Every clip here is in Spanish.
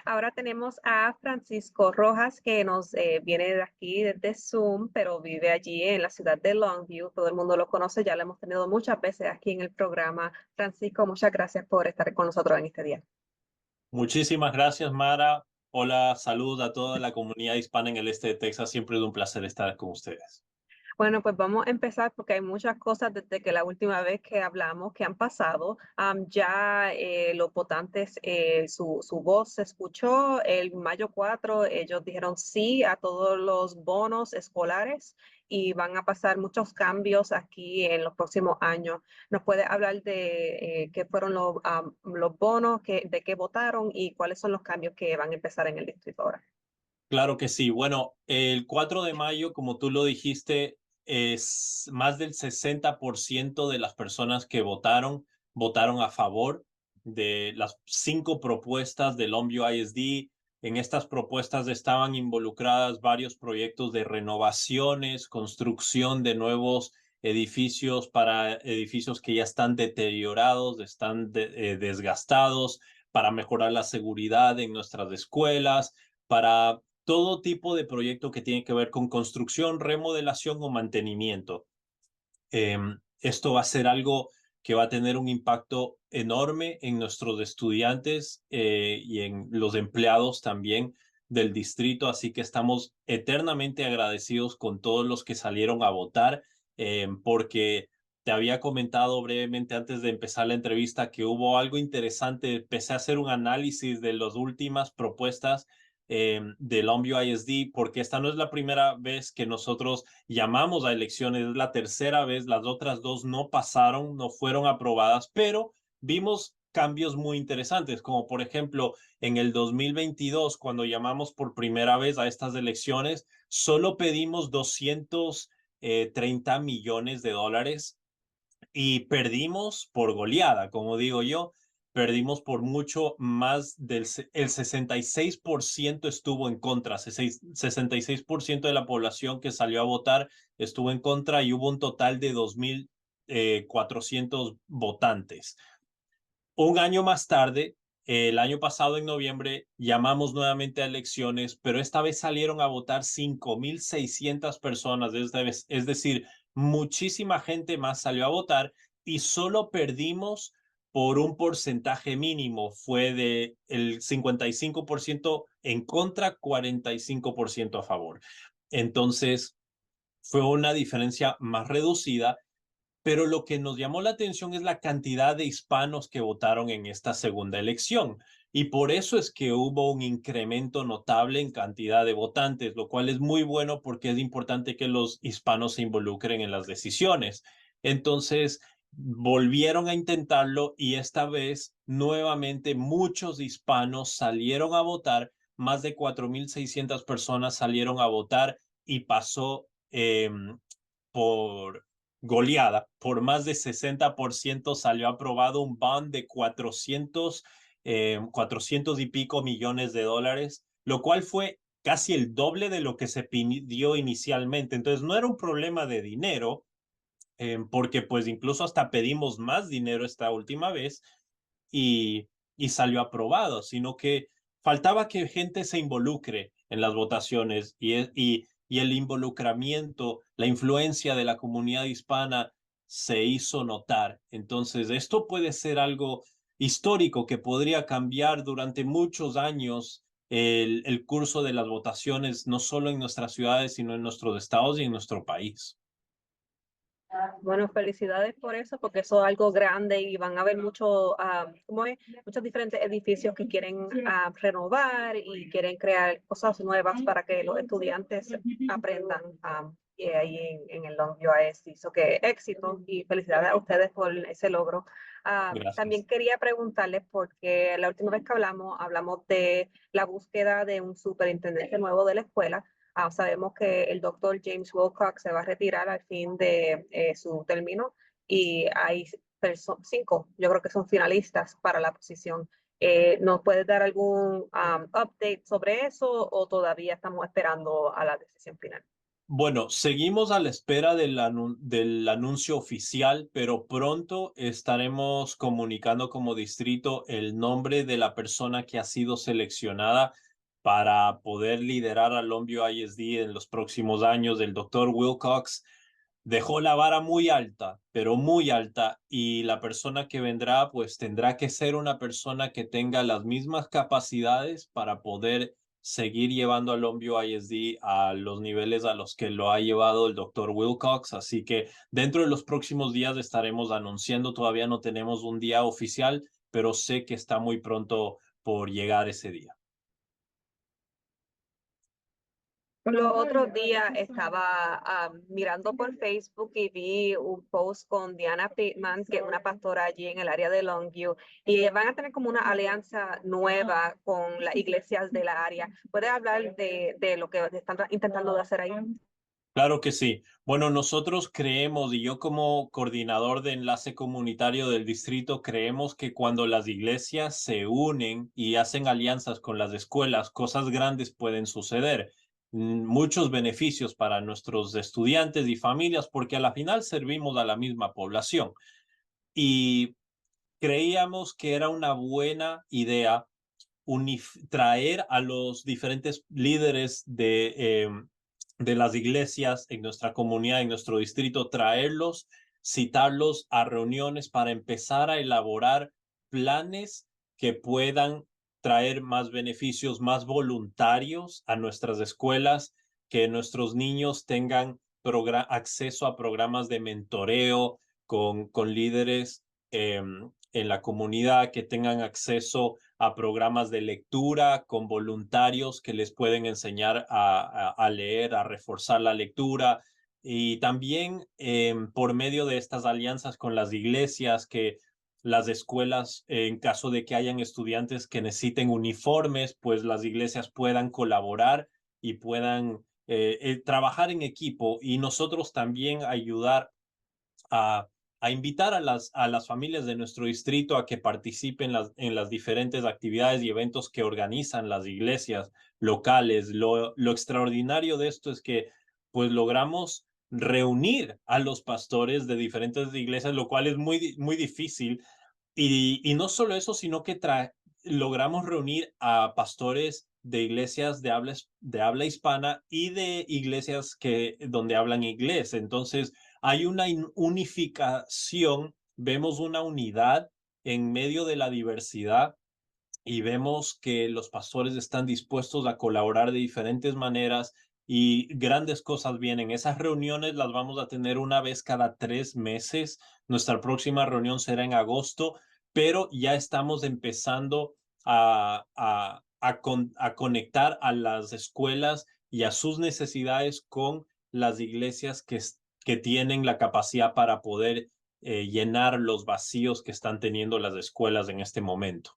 Ahora tenemos a Francisco Rojas, que nos viene de aquí desde Zoom, pero vive allí en la ciudad de Longview. Todo el mundo lo conoce, ya lo hemos tenido muchas veces aquí en el programa. Francisco, muchas gracias por estar con nosotros en este día. Muchísimas gracias, Mara. Hola, salud a toda la comunidad hispana en el este de Texas. Siempre es un placer estar con ustedes. Bueno, pues vamos a empezar porque hay muchas cosas desde que la última vez que hablamos que han pasado. Ya los votantes, su voz se escuchó el mayo 4. Ellos dijeron sí a todos los bonos escolares y van a pasar muchos cambios aquí en los próximos años. ¿Nos puede hablar de qué fueron los bonos, de qué votaron y cuáles son los cambios que van a empezar en el distrito ahora? Claro que sí. Bueno, el 4 de mayo, como tú lo dijiste, es más del 60% de las personas que votaron a favor de las 5 propuestas del Longview ISD. En estas propuestas estaban involucradas varios proyectos de renovaciones, construcción de nuevos edificios para edificios que ya están deteriorados, desgastados, para mejorar la seguridad en nuestras escuelas, para todo tipo de proyecto que tiene que ver con construcción, remodelación o mantenimiento. Esto va a ser algo que va a tener un impacto enorme en nuestros estudiantes y en los empleados también del distrito, así que estamos eternamente agradecidos con todos los que salieron a votar, porque te había comentado brevemente antes de empezar la entrevista que hubo algo interesante. Empecé a hacer un análisis de las últimas propuestas de Longview ISD, porque esta no es la primera vez que nosotros llamamos a elecciones, es la tercera vez. Las otras dos no pasaron, no fueron aprobadas, pero vimos cambios muy interesantes, como por ejemplo en el 2022, cuando llamamos por primera vez a estas elecciones, solo pedimos 230 millones de dólares y perdimos por goleada, como digo yo. Perdimos por mucho más el 66% estuvo en contra, 66% de la población que salió a votar estuvo en contra y hubo un total de 2,400 votantes. Un año más tarde, el año pasado en noviembre, llamamos nuevamente a elecciones, pero esta vez salieron a votar 5,600 personas, es decir, muchísima gente más salió a votar y solo perdimos por un porcentaje mínimo. Fue de el 55% en contra, 45% a favor. Entonces, fue una diferencia más reducida, pero lo que nos llamó la atención es la cantidad de hispanos que votaron en esta segunda elección. Y por eso es que hubo un incremento notable en cantidad de votantes, lo cual es muy bueno porque es importante que los hispanos se involucren en las decisiones. Entonces, volvieron a intentarlo y esta vez nuevamente muchos hispanos salieron a votar. Más de 4,600 personas salieron a votar y pasó por goleada. Por más de 60% salió aprobado un bond de 400 y pico millones de dólares, lo cual fue casi el doble de lo que se pidió inicialmente. Entonces no era un problema de dinero, porque pues incluso hasta pedimos más dinero esta última vez y, y salió aprobado, sino que faltaba que gente se involucre en las votaciones y el involucramiento, la influencia de la comunidad hispana se hizo notar. Entonces, esto puede ser algo histórico que podría cambiar durante muchos años el curso de las votaciones, no solo en nuestras ciudades, sino en nuestros estados y en nuestro país. Bueno, felicidades por eso, porque eso es algo grande y van a haber ¿cómo es? Muchos diferentes edificios que quieren renovar y quieren crear cosas nuevas para que los estudiantes aprendan ahí en el Longview ISD. So que éxito y felicidades a ustedes por ese logro. También Gracias. quería preguntarles, porque la última vez que hablamos de la búsqueda de un superintendente nuevo de la escuela. Sabemos que el doctor James Wilcox se va a retirar al fin de su término y hay 5, yo creo que son finalistas para la posición. ¿Nos puedes dar algún update sobre eso o todavía estamos esperando a la decisión final? Bueno, seguimos a la espera del anuncio oficial, pero pronto estaremos comunicando como distrito el nombre de la persona que ha sido seleccionada para poder liderar a Longview ISD en los próximos años. El doctor Wilcox dejó la vara muy alta, pero muy alta, y la persona que vendrá pues tendrá que ser una persona que tenga las mismas capacidades para poder seguir llevando a Longview ISD a los niveles a los que lo ha llevado el doctor Wilcox. Así que dentro de los próximos días estaremos anunciando, todavía no tenemos un día oficial, pero sé que está muy pronto por llegar ese día. Los otros días estaba mirando por Facebook y vi un post con Diana Pittman, que es una pastora allí en el área de Longview, y van a tener como una alianza nueva con las iglesias de la área. ¿Puedes hablar de lo que están intentando de hacer ahí? Claro que sí. Bueno, nosotros creemos, y yo como coordinador de enlace comunitario del distrito, creemos que cuando las iglesias se unen y hacen alianzas con las escuelas, cosas grandes pueden suceder. Muchos beneficios para nuestros estudiantes y familias, porque a la final servimos a la misma población. Y creíamos que era una buena idea traer a los diferentes líderes de las iglesias en nuestra comunidad, en nuestro distrito, traerlos, citarlos a reuniones para empezar a elaborar planes que puedan traer más beneficios, más voluntarios a nuestras escuelas, que nuestros niños tengan acceso a programas de mentoreo con líderes en la comunidad, que tengan acceso a programas de lectura con voluntarios que les pueden enseñar a leer, a reforzar la lectura, y también por medio de estas alianzas con las iglesias, que las escuelas, en caso de que hayan estudiantes que necesiten uniformes, pues las iglesias puedan colaborar y puedan trabajar en equipo, y nosotros también ayudar a, a invitar a las familias de nuestro distrito a que participen en las diferentes actividades y eventos que organizan las iglesias locales. Lo extraordinario de esto es que pues logramos reunir a los pastores de diferentes iglesias, lo cual es muy difícil. Y no solo eso, sino que logramos reunir a pastores de iglesias de habla hispana y de iglesias donde hablan inglés. Entonces, hay una unificación, vemos una unidad en medio de la diversidad, y vemos que los pastores están dispuestos a colaborar de diferentes maneras, y grandes cosas vienen. Esas reuniones las vamos a tener una vez cada 3 meses. Nuestra próxima reunión será en agosto, pero ya estamos empezando a conectar a las escuelas y a sus necesidades con las iglesias que tienen la capacidad para poder llenar los vacíos que están teniendo las escuelas en este momento.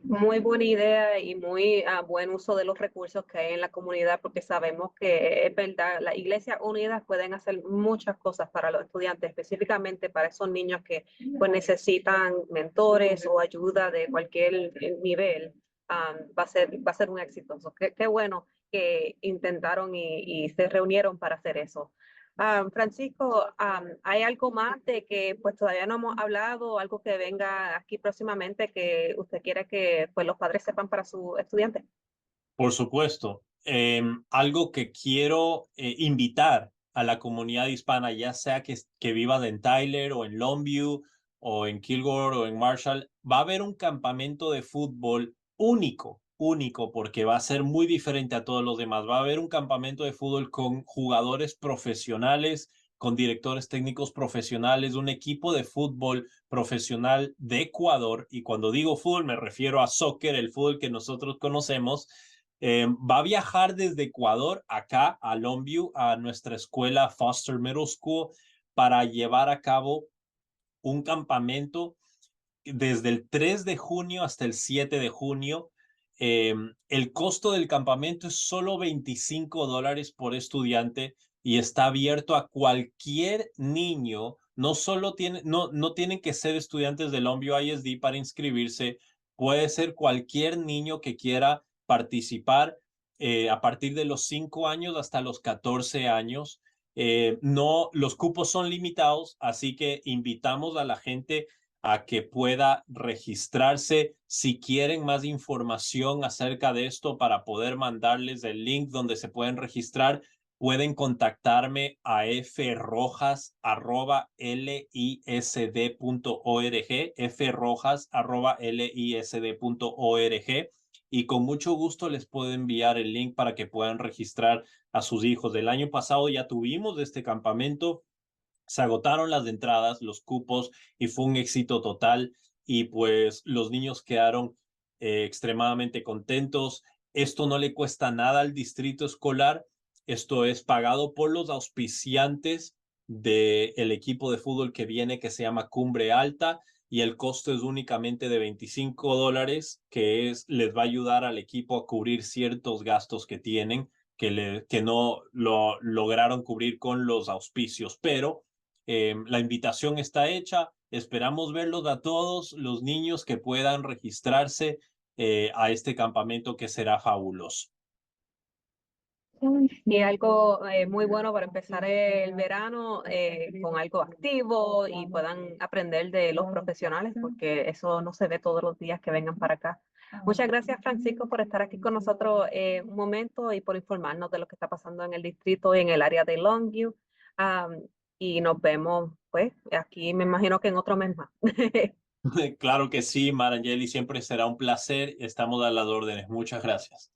Muy buena idea y muy buen uso de los recursos que hay en la comunidad, porque sabemos que es verdad, las iglesias unidas pueden hacer muchas cosas para los estudiantes, específicamente para esos niños que pues necesitan mentores o ayuda de cualquier nivel. Va a ser un éxito. Qué bueno que intentaron y se reunieron para hacer eso. Francisco, ¿hay algo más de que pues todavía no hemos hablado, algo que venga aquí próximamente que usted quiera que pues los padres sepan para sus estudiantes? Por supuesto. Algo que quiero invitar a la comunidad hispana, ya sea que vivas en Tyler o en Longview o en Kilgore o en Marshall, va a haber un campamento de fútbol único, porque va a ser muy diferente a todos los demás. Va a haber un campamento de fútbol con jugadores profesionales, con directores técnicos profesionales, un equipo de fútbol profesional de Ecuador. Y cuando digo fútbol me refiero a soccer, el fútbol que nosotros conocemos. Va a viajar desde Ecuador acá a Longview, a nuestra escuela Foster Middle School, para llevar a cabo un campamento desde el 3 de junio hasta el 7 de junio. El costo del campamento es solo $25 por estudiante, y está abierto a cualquier niño. No tienen que ser estudiantes de Longview ISD para inscribirse. Puede ser cualquier niño que quiera participar. a partir de los 5 años hasta los 14 años. No, los cupos son limitados, así que invitamos a la gente a que pueda registrarse. Si quieren más información acerca de esto para poder mandarles el link donde se pueden registrar, pueden contactarme a frojas@lisd.org, frojas@lisd.org, y con mucho gusto les puedo enviar el link para que puedan registrar a sus hijos. Del año pasado ya tuvimos este campamento, se agotaron las entradas, los cupos, y fue un éxito total, y pues los niños quedaron extremadamente contentos. Esto no le cuesta nada al distrito escolar, esto es pagado por los auspiciantes del equipo de fútbol que viene, que se llama Cumbre Alta, y el costo es únicamente de $25, les va a ayudar al equipo a cubrir ciertos gastos que tienen, que no lo lograron cubrir con los auspicios, pero la invitación está hecha. Esperamos verlos a todos los niños que puedan registrarse a este campamento, que será fabuloso. Y algo muy bueno para empezar el verano con algo activo y puedan aprender de los profesionales, porque eso no se ve todos los días que vengan para acá. Muchas gracias, Francisco, por estar aquí con nosotros un momento y por informarnos de lo que está pasando en el distrito y en el área de Longview. Y nos vemos, pues, aquí me imagino que en otro mes más. Claro que sí, Marangeli, siempre será un placer. Estamos a las órdenes. Muchas gracias.